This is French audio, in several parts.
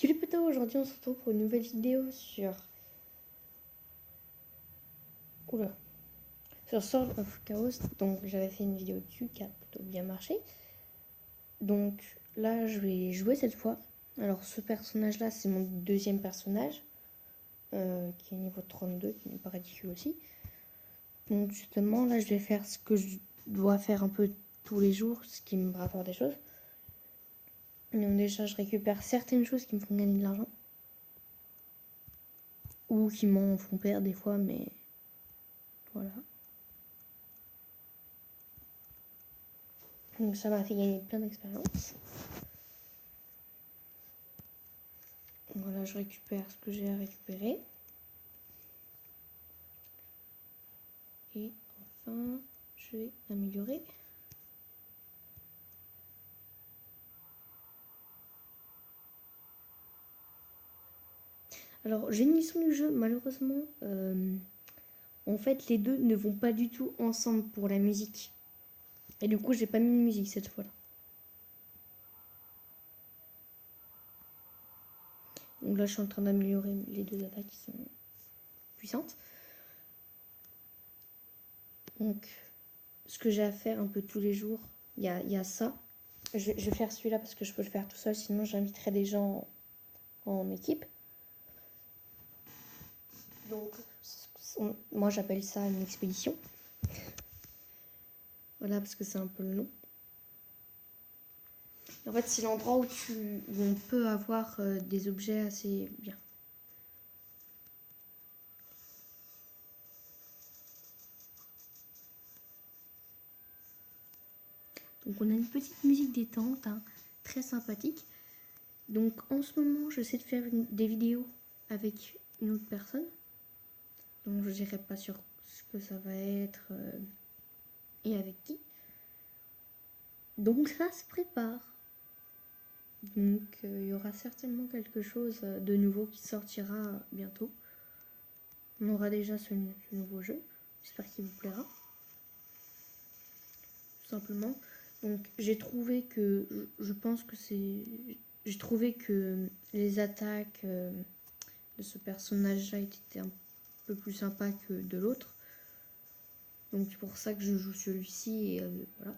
Yo les potos, aujourd'hui on se retrouve pour une nouvelle vidéo sur... Oula. Sur Sword of Chaos. Donc j'avais fait une vidéo dessus qui a plutôt bien marché. Donc là je vais jouer cette fois. Alors ce personnage là c'est mon deuxième personnage. Qui est niveau 32, qui n'est pas ridicule aussi. Donc justement là je vais faire ce que je dois faire un peu tous les jours, ce qui me rapporte des choses. Donc déjà je récupère certaines choses qui me font gagner de l'argent. Ou qui m'en font perdre des fois, mais voilà. Donc ça m'a fait gagner plein d'expérience. Voilà, je récupère ce que j'ai à récupérer. Et enfin, je vais améliorer. Alors, j'ai une mission du jeu, malheureusement, en fait, les deux ne vont pas du tout ensemble pour la musique. Et du coup, j'ai pas mis de musique cette fois-là. Donc là, je suis en train d'améliorer les deux attaques qui sont puissantes. Donc, ce que j'ai à faire un peu tous les jours, il y a ça. Je vais faire celui-là parce que je peux le faire tout seul, sinon j'inviterai des gens en équipe. Donc, moi j'appelle ça une expédition. Voilà, parce que c'est un peu le nom. En fait, c'est l'endroit où on peut avoir des objets assez bien. Donc, on a une petite musique détente, hein, très sympathique. Donc, en ce moment, j'essaie de faire des vidéos avec une autre personne. Donc, je ne dirai pas sur ce que ça va être et avec qui. Donc, ça se prépare. Donc, il y aura certainement quelque chose de nouveau qui sortira bientôt. On aura déjà ce nouveau jeu. J'espère qu'il vous plaira. Tout simplement. Donc, j'ai trouvé que... Je pense que c'est... J'ai trouvé que les attaques de ce personnage-là étaient un peu plus sympas que de l'autre. Donc, c'est pour ça que je joue celui-ci. Et voilà.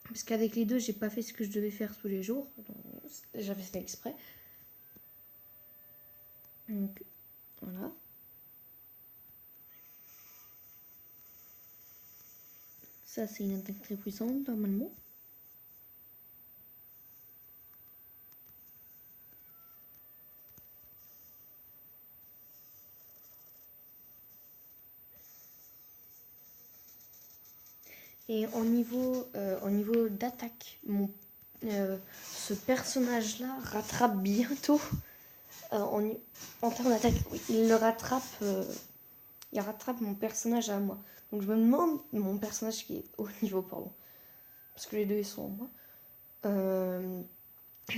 Parce qu'avec les deux, j'ai pas fait ce que je devais faire tous les jours. J'avais fait exprès. Donc, voilà. Ça, c'est une attaque très puissante, normalement. Et en niveau d'attaque, ce personnage-là rattrape bientôt. En termes d'attaque, oui, il rattrape mon personnage à moi. Donc je me demande, mon personnage qui est au niveau, pardon, parce que les deux ils sont en moi.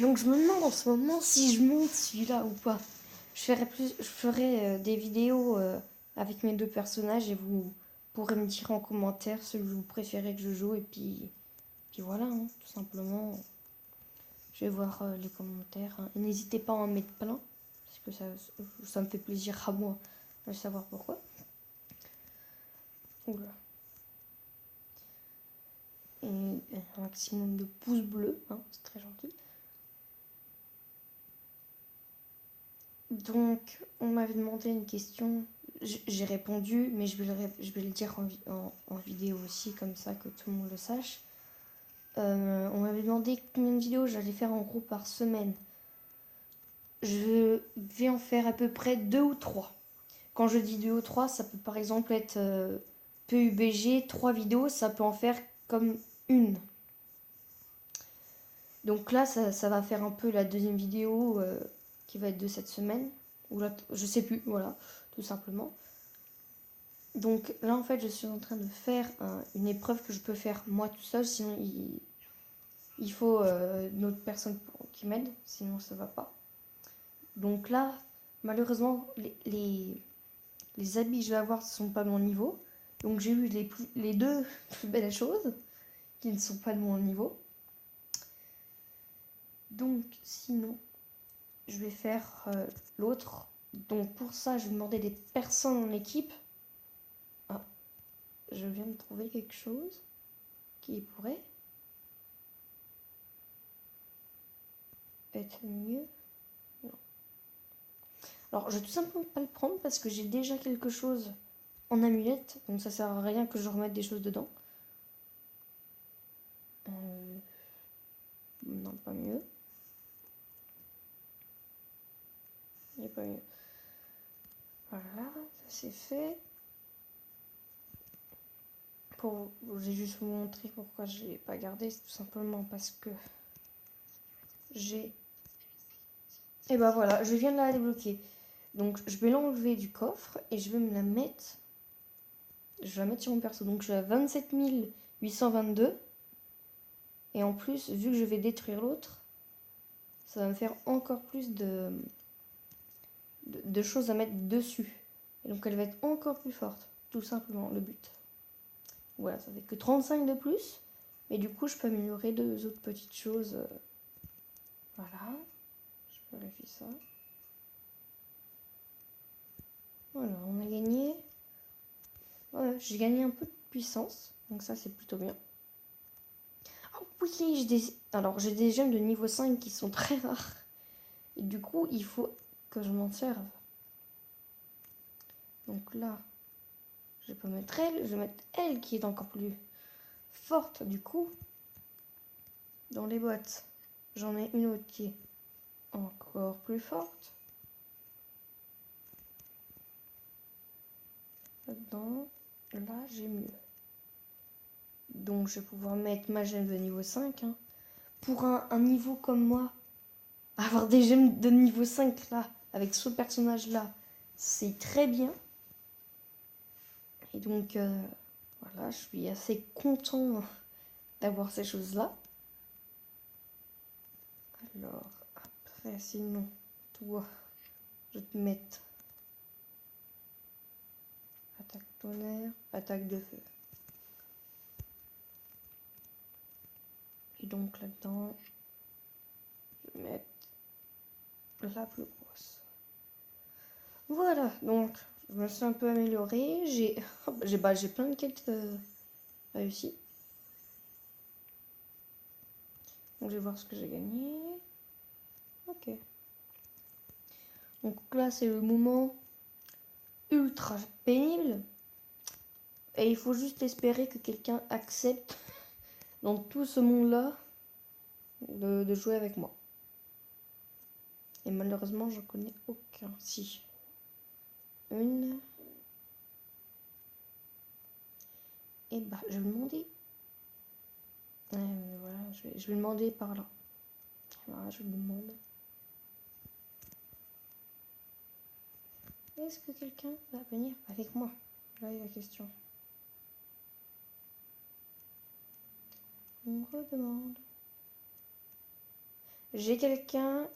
Donc je me demande en ce moment si je monte celui-là ou pas. Je ferai des vidéos avec mes deux personnages et vous pourrez me dire en commentaire celui que vous préférez que je joue et puis voilà, hein, tout simplement. Je vais voir les commentaires. Hein. N'hésitez pas à en mettre plein parce que ça me fait plaisir à moi de savoir pourquoi. Oula. Et un maximum de pouces bleus, hein, c'est très gentil. Donc, on m'avait demandé une question, j'ai répondu, mais je vais le dire en vidéo aussi, comme ça que tout le monde le sache. On m'avait demandé combien de vidéos j'allais faire en gros par semaine. Je vais en faire à peu près 2 ou 3. Quand je dis 2 ou 3, ça peut par exemple être PUBG, 3 vidéos, ça peut en faire comme une. Donc là, ça va faire un peu la deuxième vidéo qui va être de cette semaine. Ou là, je sais plus, voilà, tout simplement. Donc là, en fait, je suis en train de faire une épreuve que je peux faire moi tout seul, sinon il faut une autre personne qui m'aide, sinon ça va pas. Donc là, malheureusement, les habits que je vais avoir ne sont pas de mon niveau. Donc j'ai eu les deux plus belles choses qui ne sont pas de mon niveau. Donc sinon, je vais faire l'autre. Donc pour ça, je vais demander des personnes en équipe. Ah, je viens de trouver quelque chose qui pourrait être mieux. Non. Alors, je vais tout simplement pas le prendre parce que j'ai déjà quelque chose en amulette. Donc ça sert à rien que je remette des choses dedans. Non, pas mieux. Il n'y a pas mieux. Voilà, ça c'est fait. J'ai juste vous montrer pourquoi je l'ai pas gardé. C'est tout simplement parce que j'ai... Et bah voilà, je viens de la débloquer. Donc je vais l'enlever du coffre et je vais me la mettre... Je vais la mettre sur mon perso. Donc je suis à 27 822. Et en plus, vu que je vais détruire l'autre, ça va me faire encore plus de choses à mettre dessus. Et donc elle va être encore plus forte. Tout simplement, le but. Voilà, ça fait que 35 de plus. Mais du coup, je peux améliorer deux autres petites choses. Voilà. Je vérifie ça. Voilà, on a gagné. Ouais, j'ai gagné un peu de puissance. Donc ça, c'est plutôt bien. Ah oui, alors j'ai des gemmes de niveau 5 qui sont très rares. Et du coup, il faut que je m'en serve. Donc là, je vais pas mettre elle. Je vais mettre elle qui est encore plus forte du coup. Dans les boîtes, j'en ai une autre qui est encore plus forte. Là-dedans, là, j'ai mieux. Donc, je vais pouvoir mettre ma gemme de niveau 5. Hein. Pour un niveau comme moi, avoir des gemmes de niveau 5 là, avec ce personnage-là, c'est très bien. Et donc, voilà, je suis assez content d'avoir ces choses-là. Alors, après, sinon, toi, je vais te mettre attaque tonnerre, attaque de feu. Et donc là-dedans, je vais mettre la plus grosse. Voilà, donc je me suis un peu améliorée. J'ai plein de quêtes réussies. Donc je vais voir ce que j'ai gagné. Ok. Donc là, c'est le moment ultra pénible. Et il faut juste espérer que quelqu'un accepte dans tout ce monde-là de jouer avec moi. Et malheureusement, j'en connais aucun. Si. Une. Et bah, je vais le demander. Voilà, je vais le demander par là. Voilà, je le demande. Est-ce que quelqu'un va venir avec moi? Là est la question. On redemande. J'ai quelqu'un.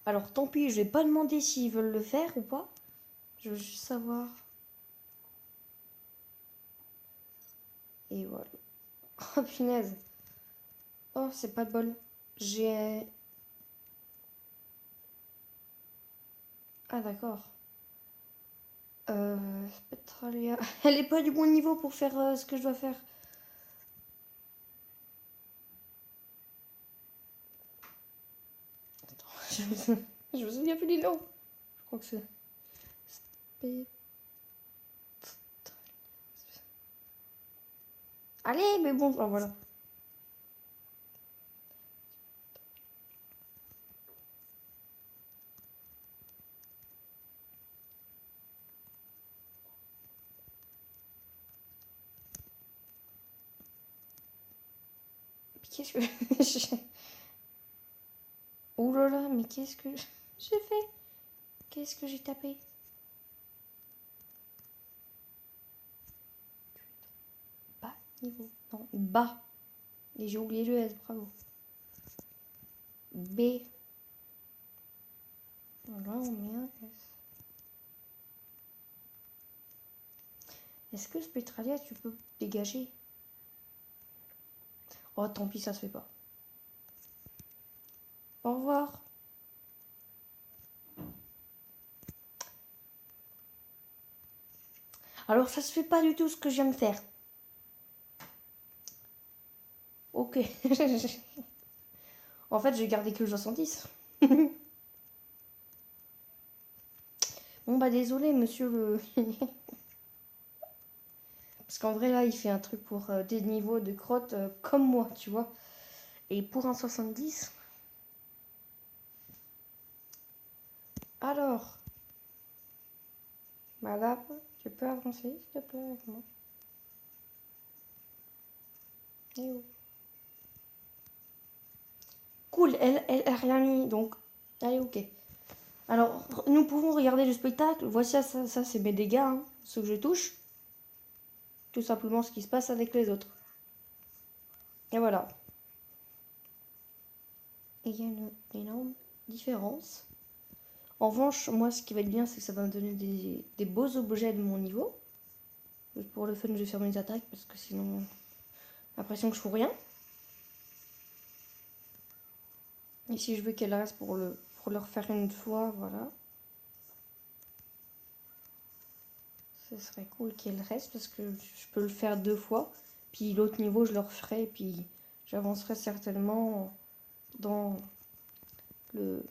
Alors tant pis, je vais pas demander s'ils veulent le faire ou pas. Je veux juste savoir. Et voilà. Oh punaise. Oh, c'est pas de bol. J'ai... Ah d'accord. Spectralia. Elle est pas du bon niveau pour faire ce que je dois faire. Attends, je me souviens plus du nom. Je crois que c'est... Allez, mais bon, oh, voilà. Qu'est-ce que... Oh là là, mais qu'est-ce que j'ai fait? Qu'est-ce que j'ai tapé? Bas niveau. Non, bas. Et j'ai oublié le S, bravo. B. Là, on met un S. Est-ce que Spectralia, tu peux dégager? Oh, tant pis, ça se fait pas. Au revoir. Alors, ça se fait pas du tout ce que je viens de faire. Ok. En fait, j'ai gardé que le 70. Bon, bah, désolé, monsieur le... Parce qu'en vrai, là, il fait un truc pour des niveaux de crotte comme moi, tu vois. Et pour un 70... Alors, madame, tu peux avancer, s'il te plaît, avec moi. Eh oh. Cool, elle a rien mis, donc... Allez, ok. Alors, nous pouvons regarder le spectacle. Voici ça c'est mes dégâts, hein, ceux que je touche. Tout simplement ce qui se passe avec les autres. Et voilà. Et il y a une énorme différence. En revanche, moi, ce qui va être bien, c'est que ça va me donner des beaux objets de mon niveau. Pour le fun, je vais faire mes attaques, parce que sinon, l'impression que je fous rien. Et si je veux qu'elle reste pour le refaire une fois, voilà. Ce serait cool qu'elle reste, parce que je peux le faire 2 fois. Puis l'autre niveau, je le referai, et puis j'avancerai certainement dans les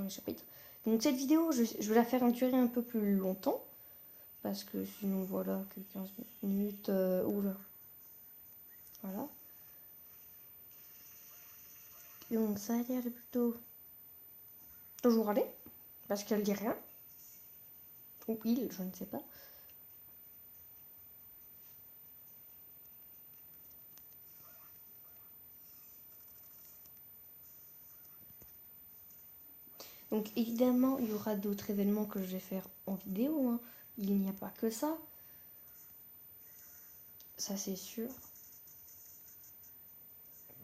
chapitres. Donc cette vidéo, je vais la faire durer un peu plus longtemps. Parce que sinon, voilà, que 15 minutes. Oula. Voilà. Donc ça a l'air de plutôt toujours aller. Parce qu'elle dit rien. Ou il, je ne sais pas. Donc évidemment, il y aura d'autres événements que je vais faire en vidéo. Hein. Il n'y a pas que ça. Ça c'est sûr.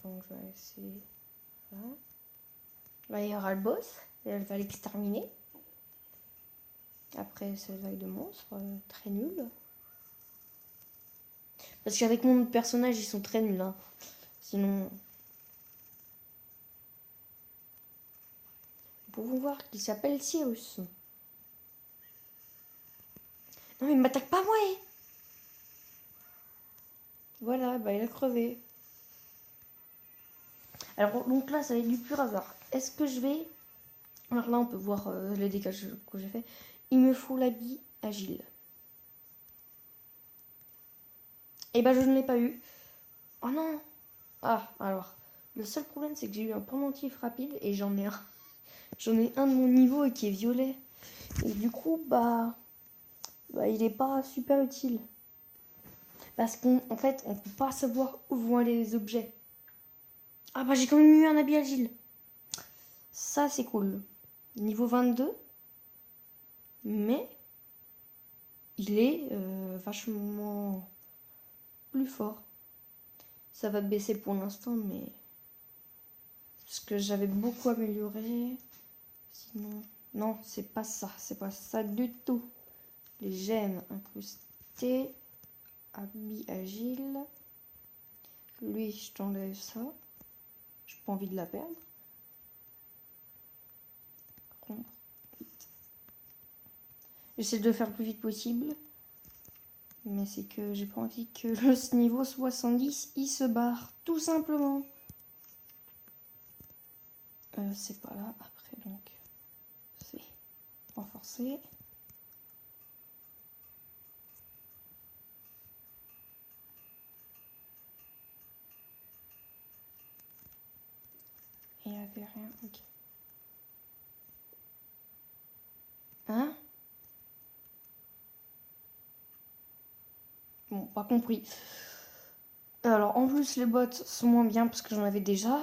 Donc je vais essayer. Voilà. Là, il y aura le boss. Elle va l'exterminer. Après cette vague de monstres, très nul. Parce qu'avec mon personnage, ils sont très nuls. Hein. Sinon... Nous pouvons voir qu'il s'appelle Cyrus. Non mais il m'attaque pas moi. Voilà, bah il a crevé. Alors donc là, ça va être du pur hasard. Est-ce que je vais... Alors là, on peut voir les dégâts que j'ai fait. Il me faut l'habit agile. Et bah je ne l'ai pas eu. Oh non. Ah, alors. Le seul problème, c'est que j'ai eu un pendentif rapide et j'en ai un. J'en ai un de mon niveau et qui est violet. Et du coup, bah il est pas super utile. Parce qu'en fait, on peut pas savoir où vont aller les objets. Ah bah j'ai quand même eu un habit agile. Ça, c'est cool. Niveau 22. Mais il est vachement plus fort. Ça va baisser pour l'instant, mais... Parce que j'avais beaucoup amélioré. Sinon... Non, c'est pas ça. C'est pas ça du tout. Les gemmes incrustées. Habit agile. Lui, je t'enlève ça. J'ai pas envie de la perdre. Rompre. Vite. J'essaie de le faire le plus vite possible. Mais c'est que j'ai pas envie que le niveau 70, il se barre. Tout simplement. C'est pas là. Après, donc... C'est renforcé. Et il n'y avait rien. Ok. Hein? Bon, pas compris. Alors, en plus, les bots sont moins bien parce que j'en avais déjà.